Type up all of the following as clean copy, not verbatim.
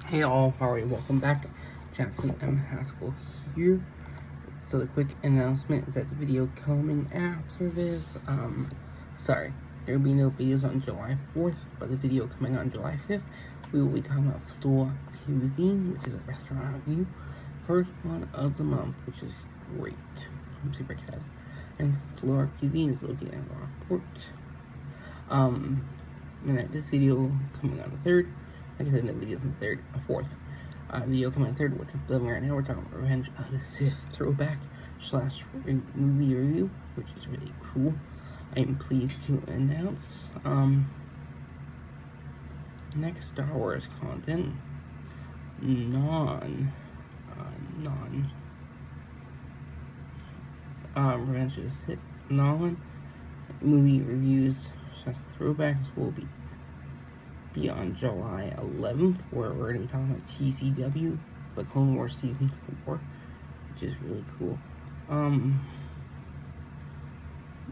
Hey all, how are you? Welcome back. Jackson M. Haskell here. So the quick announcement is that the video coming after this, sorry, there will be no videos on July 4th, but the video coming on July 5th, we will be talking about Store Cuisine, which is a restaurant review. First one of the month, which is great. I'm super excited. And Floor Cuisine is located in Rockport. And this video coming on the 3rd. Like I said, the video's on the 3rd, 4th. Video coming on the 3rd, which I'm filming right now. We're talking about Revenge of the Sith throwback / movie review, which is really cool. I'm pleased to announce next Star Wars content, Revenge of the Sith movie reviews / throwbacks will be on July 11th, where we're going to be talking about TCW, but Clone Wars Season 4, which is really cool.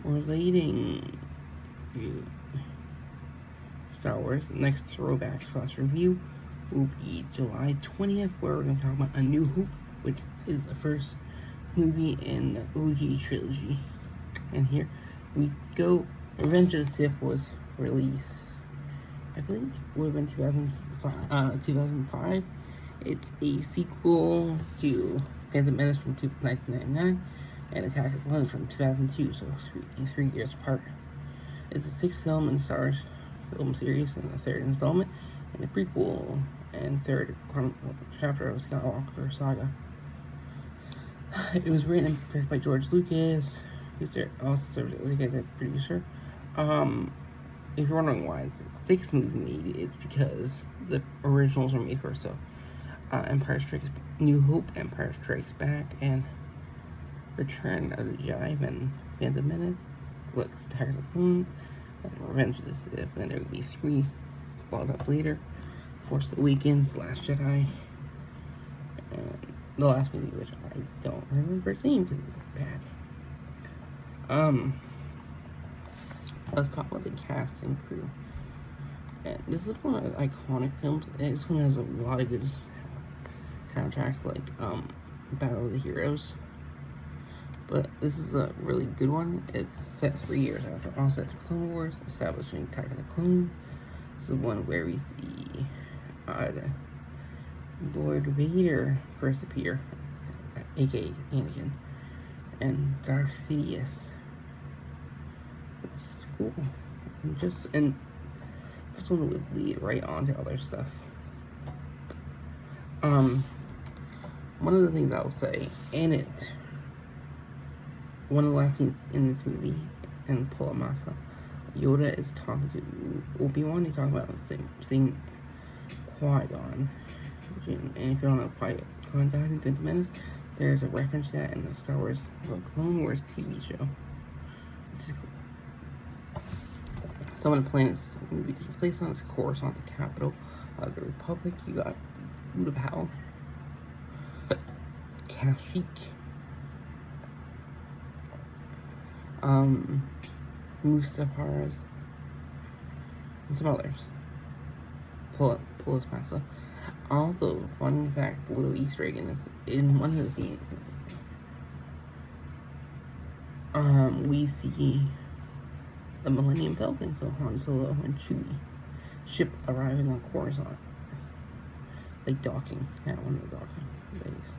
Relating to Star Wars, the next throwback / review will be July 20th, where we're going to talk about A New Hope, which is the first movie in the OG trilogy. And here we go. Revenge of the Sith was released, I believe it would have been 2005. It's a sequel to Phantom Menace from 1999 and Attack of the Clones from 2002, so 3 years apart. It's the 6th film in Star Wars film series and the 3rd installment, and the prequel and 3rd chapter of Skywalker saga. It was written and produced by George Lucas, who also served as a producer. If you're wondering why it's a 6th movie made, it's because the originals were made first. So, New Hope, Empire Strikes Back, and Return of the Jedi, and Phantom Menace, Attack of the Clones, and Revenge of the Sith. And there will be 3 followed up later: Force Awakens, Last Jedi, and the last movie, which I don't remember seeing because it's bad. Let's talk about the cast and crew. And this is one of the iconic films. This one has a lot of good soundtracks, like Battle of the Heroes. But this is a really good one. It's set 3 years after onset of Clone Wars, establishing Attack of the Clones. This is one where we see Lord Vader first appear, aka Anakin, and Darth Sidious. Cool. And this one would lead right on to other stuff. One of the things I will say in it, one of the last scenes in this movie, in Pula Masa, Yoda is talking to Obi-Wan. He's talking about seeing Qui-Gon. And if you don't know Qui-Gon died in Phantom Menace, there's a reference to that in the Star Wars Clone Wars TV show, which is cool. Some of the planets the movie takes place on is Coruscant, the capital of the Republic. You got Utapau, Kashyyyk, Mustafa's, and some others. Pulis Massa. Also, fun fact, little Easter egg in one of the scenes. We see the Millennium Falcon, so Han Solo and Chewie ship arriving on Coruscant, like docking at one of the docking bays.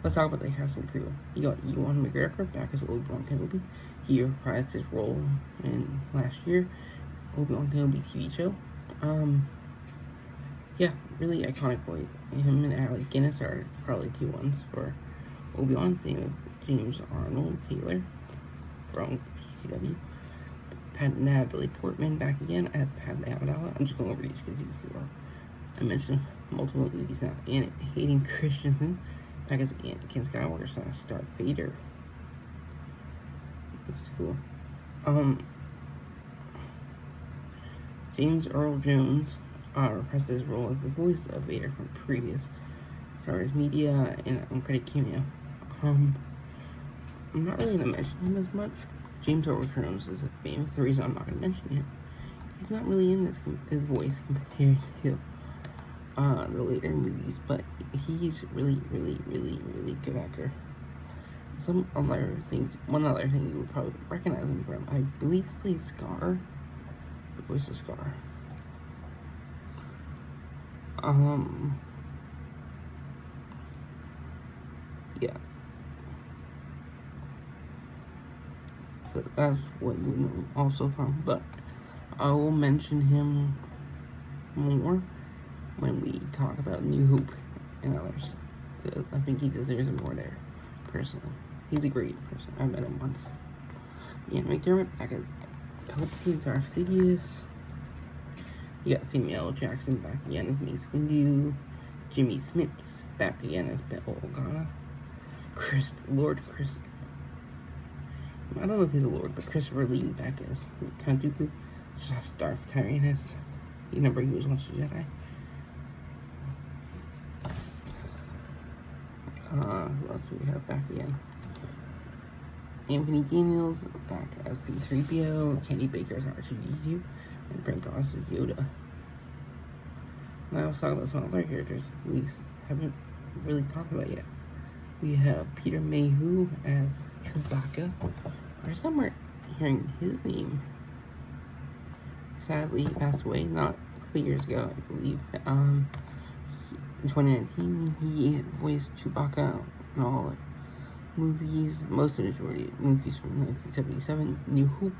Let's talk about the cast and crew. You got Ewan McGregor back as Obi-Wan Kenobi. He reprised his role in last year Obi-Wan Kenobi TV show. Yeah, really iconic voice. Him and Alec Guinness are probably 2 ones for Obi-Wan. Same with James Arnold Taylor from TCW. Natalie Portman back again as Padme Amidala. I'm just going over these because these people I mentioned multiple movies now. And Hayden Christensen back as Anakin Skywalker / Darth Vader. That's cool. James Earl Jones reprised his role as the voice of Vader from previous Star Wars media and uncredited cameo. I'm not really gonna mention him as much. James Earl Jones is famous. The reason I'm not going to mention him, he's not really in his voice compared to the later movies, but he's really good actor. Some other things, one other thing you would probably recognize him from, I believe he plays Scar, the voice of Scar. Yeah. So that's what you know also from, but I will mention him more when we talk about New Hope and others, because I think he deserves more there, personally. He's a great person. I met him once. Ian McDermott back as Palpatine's Darth Sidious. You got Samuel L. Jackson back again as Mace Windu. Jimmy Smits back again as Bail Organa. Lord Chris. I don't know if he's a lord, but Christopher Lee back as Count Dooku. Darth Tyrannus. You remember he was once a Jedi. Who else do we have back again? Anthony Daniels back as C-3PO, Kenny Baker as R2-D2, and Frank Oz as Yoda. Now let's talk about some other characters we haven't really talked about yet. We have Peter Mayhew as Chewbacca. For some we're hearing his name. Sadly, he passed away not a couple years ago, I believe. In 2019, he voiced Chewbacca in all the movies, most of the majority of movies from 1977, New Hope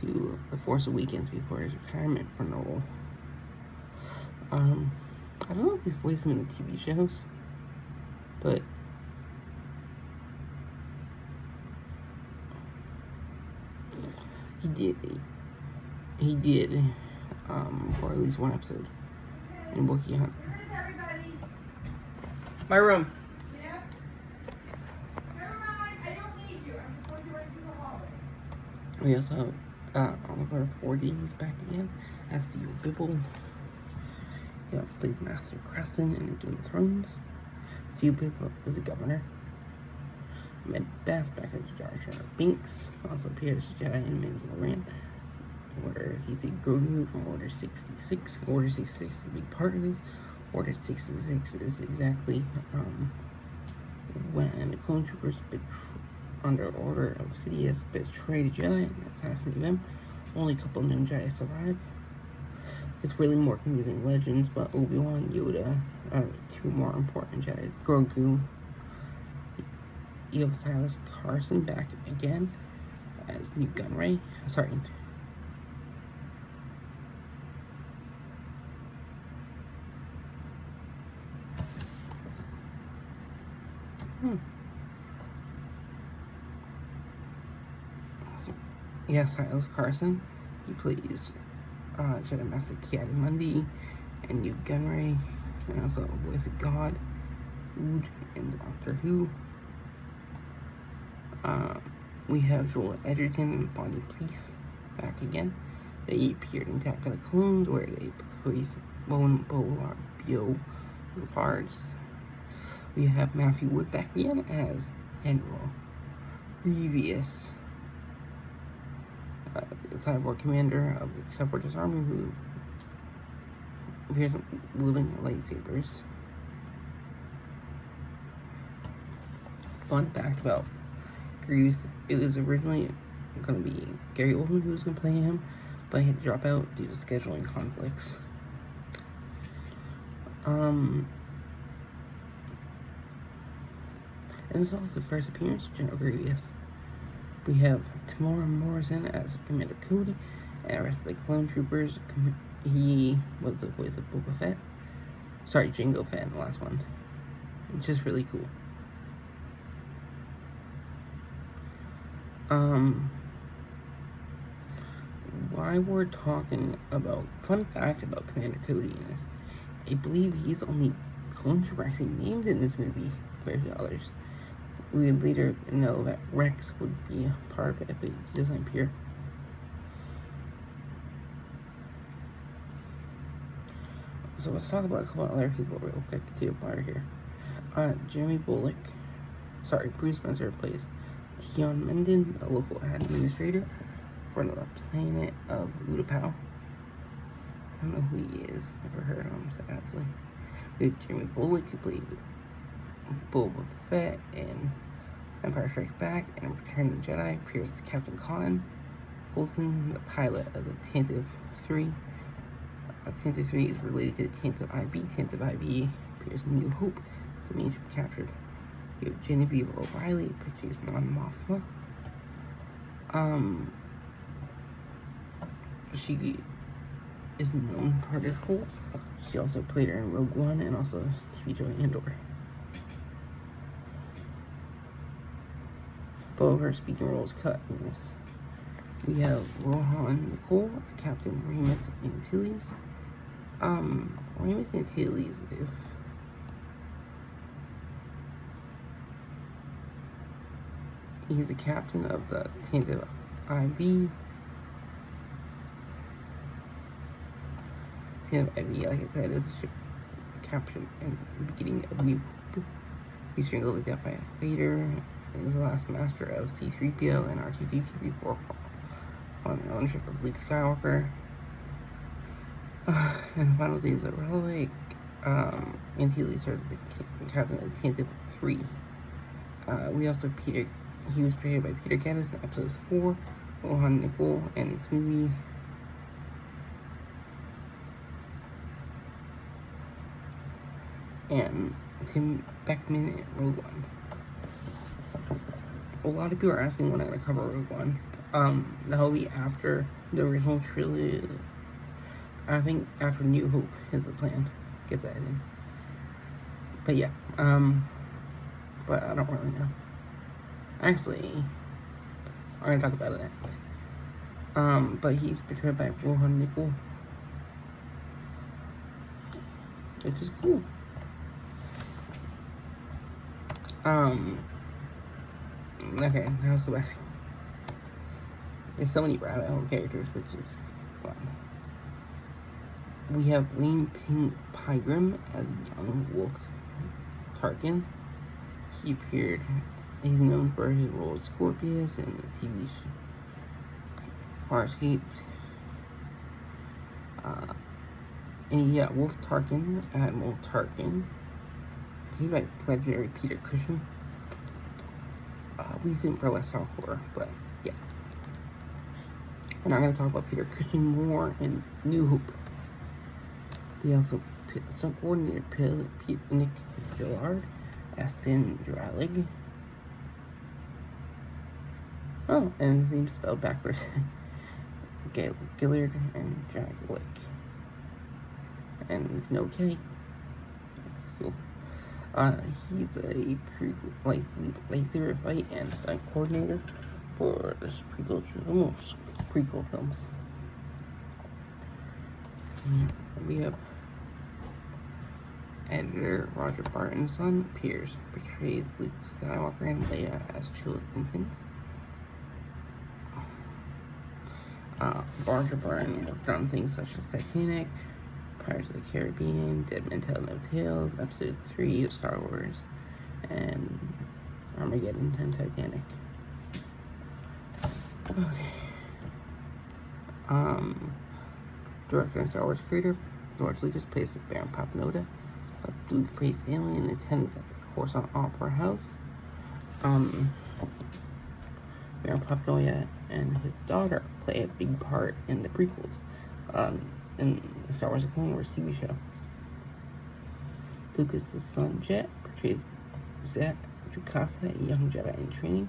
to The Force Awakens before his retirement from the role. I don't know if he's voiced him in the TV shows, but he did for at least one episode in Wookiee Hunt. My room. Yeah? Never mind, I don't need you. I'm just going to run through the hallway. We also have Oliver 4D's back again as Theo Bibble. He also played Master Crescent in Game of Thrones. Theo Bibble is the governor. Met Bass back as Jar Jar Binks. Also appears as Jedi in Mandalorian, where he's the Grogu from Order 66. Order 66 is a big part of this. Order 66 is exactly when the clone troopers under order of Sidious betrayed a Jedi and assassinated them. Only a couple of known Jedi survive. It's really more confusing legends, but Obi-Wan and Yoda are two more important Jedis. Grogu. You have Silas Carson back again as Newt Gunray. Sorry. Yeah, Silas Carson. He plays Jedi Master Ki-Adi-Mundi and Newt Gunray, and also Voice of God, Ood, and Doctor Who. We have Joel Edgerton and Bonnie Please back again. They appeared in Attack of the Clones, where they voice Lards. We have Matthew Wood back again as Admiral Grievous, the cyborg commander of the Separatist Army, who appears wielding lightsabers. Fun fact about Grievous: it was originally going to be Gary Oldman who was going to play him, but he had to drop out due to scheduling conflicts. And this is also the first appearance of General Grievous. We have Tamora Morrison as Commander Cody, and the rest of the clone troopers. He was the voice of Boba Fett. Sorry, Jango Fett in the last one. It's just really cool. Why we're talking about, fun fact about Commander Cody is, I believe he's the only clone trooper actually named in this movie compared to others. We would later know that Rex would be a part of it, but he doesn't appear. So let's talk about a couple other people real quick too while we're here. Bruce Spencer plays Tion Menden, a local administrator for the planet of Utapau. I don't know who he is. Never heard of him, sadly. We have Jeremy Bullock, who played Boba Fett in Empire Strikes Back and Return of the Jedi, appears as Captain Cotton. Colton, the pilot of the Tantive 3. Tantive 3 is related to the Tantive IV. Tantive IV appears in New Hope, so it means she captured. We have Genevieve O'Reilly, portrays Mon Mothma. She is known for this role. She also played her in Rogue One and also TV show Andor. Both of her speaking roles cut in this. We have Rohan Nicole as Captain Remus Antilles. Remus Antilles, if he's the captain of the Tantive IV. Tantive IV, like I said, is a ship captured in the beginning of New Hope. He's strangled to death by Vader. Is the last master of C-3PO and R2-D2 before on the ownership of Luke Skywalker. In the final days of the Republic, Antilles served as the captain of Tantive 3. He was created by Peter Gaddis in episode 4, Rohan Nicole, and this movie. And Tim Beckman in Rogue One. A lot of people are asking when I'm going to cover Rogue One. That'll be after the original trilogy. I think after New Hope is the plan. Get that in. But yeah, but I don't really know. Actually, I'm going to talk about it next. But he's portrayed by Rohan Nicole, which is cool. Okay, now let's go back. There's so many rabbit hole characters, which is fun. We have Wayne Pygrim as young Wolf Tarkin. He's known for his role as Scorpius in the TV show Farscape. And yeah, Wolf Tarkin, Admiral Tarkin. Played by legendary Peter Cushing. We seen burlesque horror, but yeah. And I'm going to talk about Peter Cushing more in New Hope. We also stunt coordinator Nick Gillard as Sin Dralig. Oh, and his name's spelled backwards. Gillard and Dralig. And no K. That's cool. He's a lightsaber fight and stunt coordinator for the prequel films. We have editor Roger Barton's son, Pierce, portrays Luke Skywalker and Leia as children infants. Roger Barton worked on things such as Titanic, Pirates of the Caribbean, Dead Men Tell No Tales, Episode 3 of Star Wars, and Armageddon and Titanic. Okay. Director and Star Wars creator George Lucas plays the Baron Papanoda, a blue-faced alien in attendance at the Coruscant Opera House. Baron Papanoda and his daughter play a big part in the prequels. In the Star Wars: The Clone Wars TV show. Lucas' son Jet portrays Zat Jukasa, a young Jedi in training.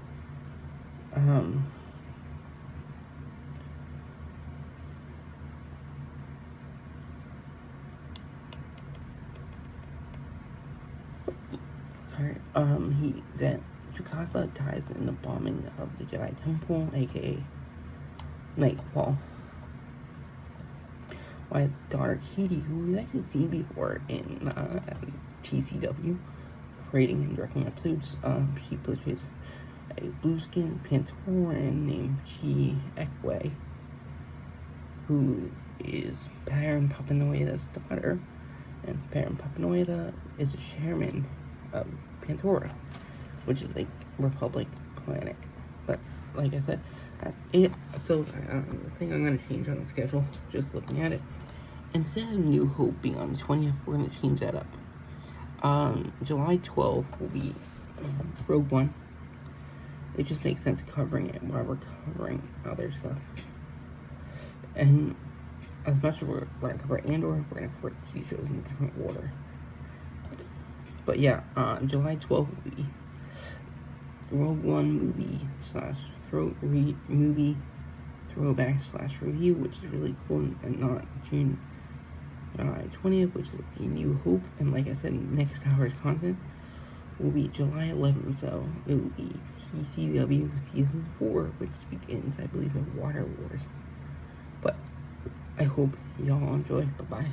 Zat Jukasa dies in the bombing of the Jedi Temple, aka Nightfall. While his daughter Katie, who we've actually seen before in TCW, creating and directing episodes, she portrays a blue-skinned Pantoran named Chi Ekwe, who is Baron Papanoida's daughter, and Baron Papanoida is the chairman of Pantora, which is a Republic planet. But like I said, that's it. So the thing I'm going to change on the schedule, just looking at it, instead of New Hope being on the 20th, we're going to change that up. July 12th will be Rogue One. It just makes sense covering it while we're covering other stuff. And as much as we're going to cover Andor, we're going to cover TV shows in a different order. But yeah, July 12th will be Rogue One movie throwback / review, which is really cool, and not June 20th, which is A New Hope. And like I said, next hour's content will be July 11th, so it will be TCW Season 4, which begins, I believe, with Water Wars. But I hope y'all enjoy. Bye-bye.